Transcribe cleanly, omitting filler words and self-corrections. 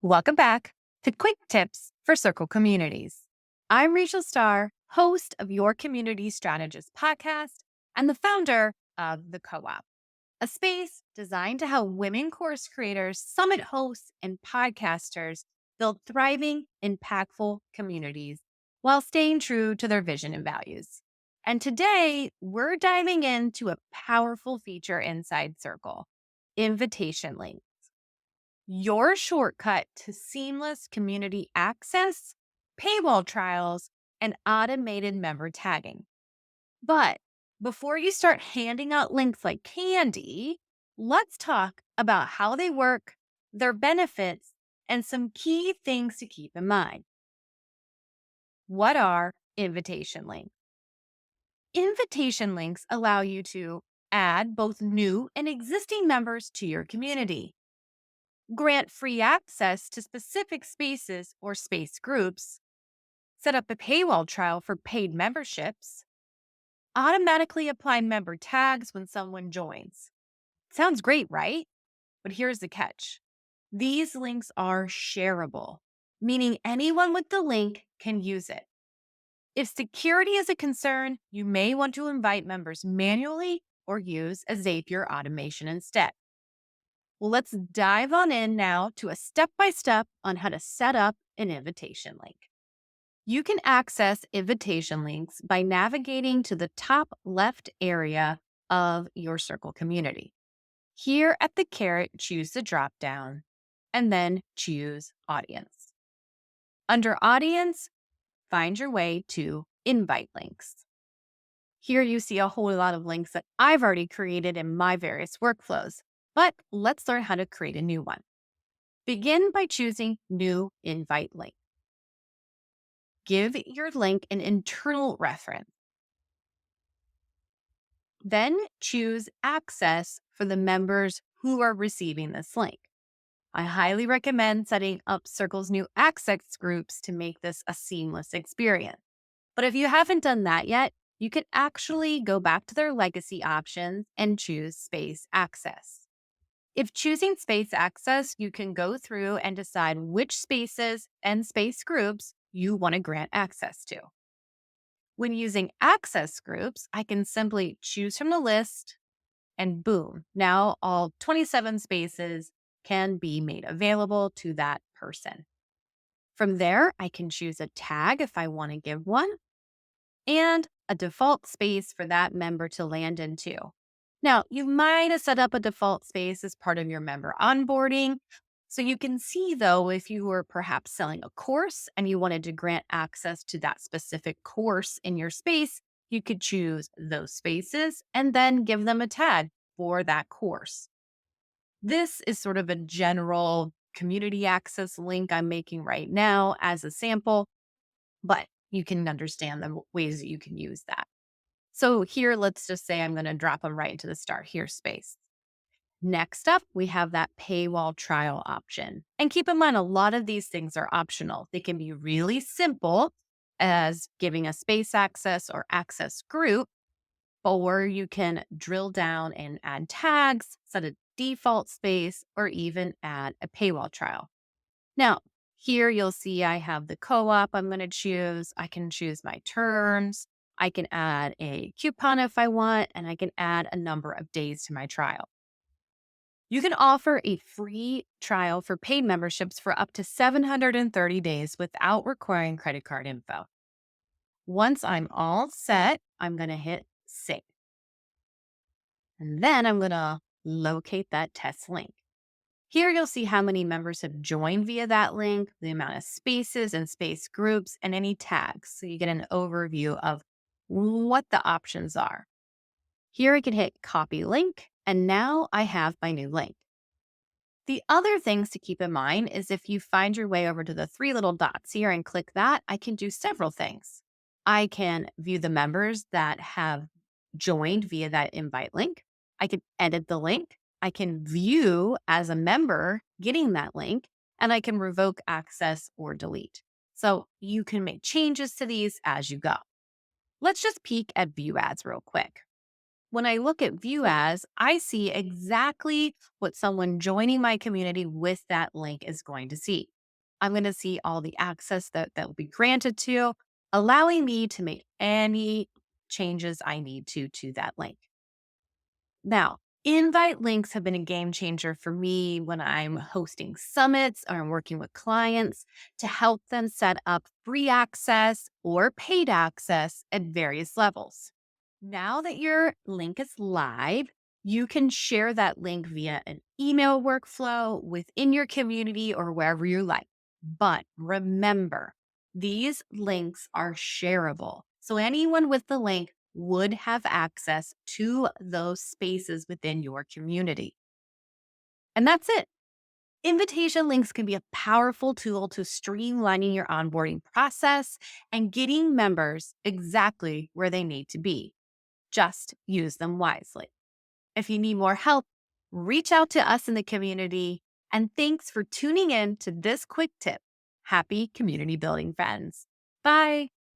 Welcome back to Quick Tips for Circle Communities. I'm Rachel Starr, host of Your Community Strategist podcast and the founder of The Co-op, a space designed to help women course creators, summit hosts, and podcasters build thriving, impactful communities while staying true to their vision and values. And today, we're diving into a powerful feature inside Circle, invitation links, your shortcut to seamless community access, paywall trials, and automated member tagging. But before you start handing out links like candy, let's talk about how they work, their benefits, and some key things to keep in mind. What are invitation links? Invitation links allow you to add both new and existing members to your community, grant free access to specific spaces or space groups, set up a paywall trial for paid memberships, automatically apply member tags when someone joins. Sounds great, right? But here's the catch. These links are shareable, meaning anyone with the link can use it. If security is a concern, you may want to invite members manually or use a Zapier automation instead. Well, let's dive on in now to a step-by-step on how to set up an invitation link. You can access invitation links by navigating to the top left area of your Circle community. Here at the caret, choose the drop-down and then choose Audience. Under Audience, find your way to Invite Links. Here you see a whole lot of links that I've already created in my various workflows, but let's learn how to create a new one. Begin by choosing New Invite Link. Give your link an internal reference. Then choose Access for the members who are receiving this link. I highly recommend setting up Circle's new access groups to make this a seamless experience. But if you haven't done that yet, you can actually go back to their legacy options and choose Space Access. If choosing Space Access, you can go through and decide which spaces and space groups you want to grant access to. When using access groups, I can simply choose from the list and boom, now all 27 spaces can be made available to that person. From there, I can choose a tag if I want to give one and a default space for that member to land into. Now, you might have set up a default space as part of your member onboarding. So you can see, though, if you were perhaps selling a course and you wanted to grant access to that specific course in your space, you could choose those spaces and then give them a tag for that course. This is sort of a general community access link I'm making right now as a sample, but you can understand the ways that you can use that. So here, let's just say I'm going to drop them right into the Start Here space. Next up, we have that paywall trial option. And keep in mind, a lot of these things are optional. They can be really simple as giving a space access or access group, or you can drill down and add tags, set a default space, or even add a paywall trial. Now, here you'll see I have the co-op I'm going to choose. I can choose my terms. I can add a coupon if I want, and I can add a number of days to my trial. You can offer a free trial for paid memberships for up to 730 days without requiring credit card info. Once I'm all set, I'm going to hit Save. And then I'm going to locate that test link. Here you'll see how many members have joined via that link, the amount of spaces and space groups, and any tags. So you get an overview of what the options are. Here I can hit Copy Link, and now I have my new link. The other things to keep in mind is if you find your way over to the three little dots here and click that, I can do several things. I can view the members that have joined via that invite link. I can edit the link. I can view as a member getting that link, and I can revoke access or delete. So you can make changes to these as you go. Let's just peek at view ads real quick. When I look at View As, I see exactly what someone joining my community with that link is going to see. I'm going to see all the access that will be granted to, allowing me to make any changes I need to that link. Now, invite links have been a game changer for me when I'm hosting summits or I'm working with clients to help them set up free access or paid access at various levels. Now that your link is live, you can share that link via an email workflow within your community or wherever you like. But remember, these links are shareable. So anyone with the link would have access to those spaces within your community. And that's it. Invitation links can be a powerful tool to streamlining your onboarding process and getting members exactly where they need to be. Just use them wisely. If you need more help, reach out to us in the community. And thanks for tuning in to this quick tip. Happy community building, friends. Bye.